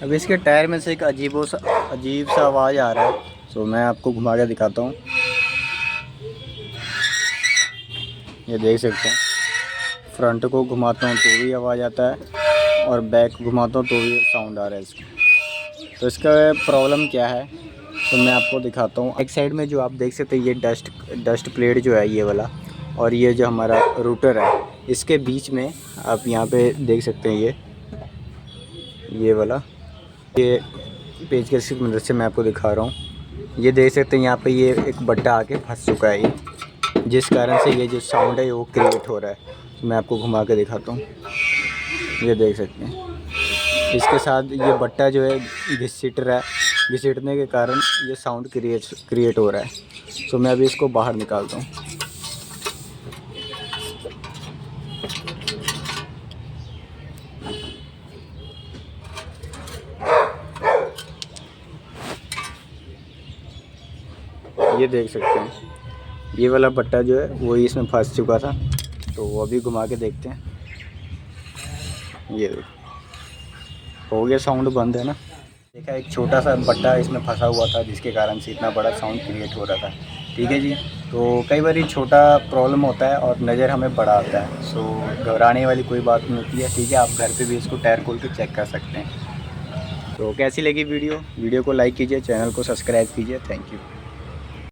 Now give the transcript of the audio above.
अब इसके टायर में से एक अजीब सा आवाज़ आ रहा है। सो मैं आपको घुमा के दिखाता हूँ। ये देख सकते हैं, फ्रंट को घुमाता हूँ तो भी आवाज़ आता है और बैक घुमाता हूँ तो भी साउंड आ रहा है इसका। तो इसका प्रॉब्लम क्या है तो मैं आपको दिखाता हूँ। एक साइड में जो आप देख सकते हैं ये डस्ट प्लेट जो है ये वाला, और ये जो हमारा रूटर है इसके बीच में आप यहाँ पे देख सकते हैं ये वाला, ये पेचकस की मदद से मैं आपको दिखा रहा हूँ। ये देख सकते हैं यहाँ पे ये एक बट्टा आके फंस चुका है ये, जिस कारण से ये जो साउंड है वो क्रिएट हो रहा है। तो मैं आपको घुमा के दिखाता हूँ। ये देख सकते हैं इसके साथ ये बट्टा जो है घिसट रहा है, घिसटने के कारण ये साउंड क्रिएट हो रहा है। तो मैं अभी इसको बाहर निकालता हूँ। ये देख सकते हैं ये वाला बट्टा जो है वो इसमें फंस चुका था। तो वो अभी घुमा के देखते हैं। ये हो गया, साउंड बंद है ना। देखा, एक छोटा सा बट्टा इसमें फंसा हुआ था जिसके कारण से इतना बड़ा साउंड क्रिएट हो रहा था। ठीक है जी। तो कई बार छोटा प्रॉब्लम होता है और नज़र हमें बड़ा आता है। सो घबराने वाली कोई बात नहीं होती है। ठीक है, आप घर पे भी इसको टायर खोल के चेक कर सकते हैं। तो कैसी लगी वीडियो को लाइक कीजिए, चैनल को सब्सक्राइब कीजिए। Thank you.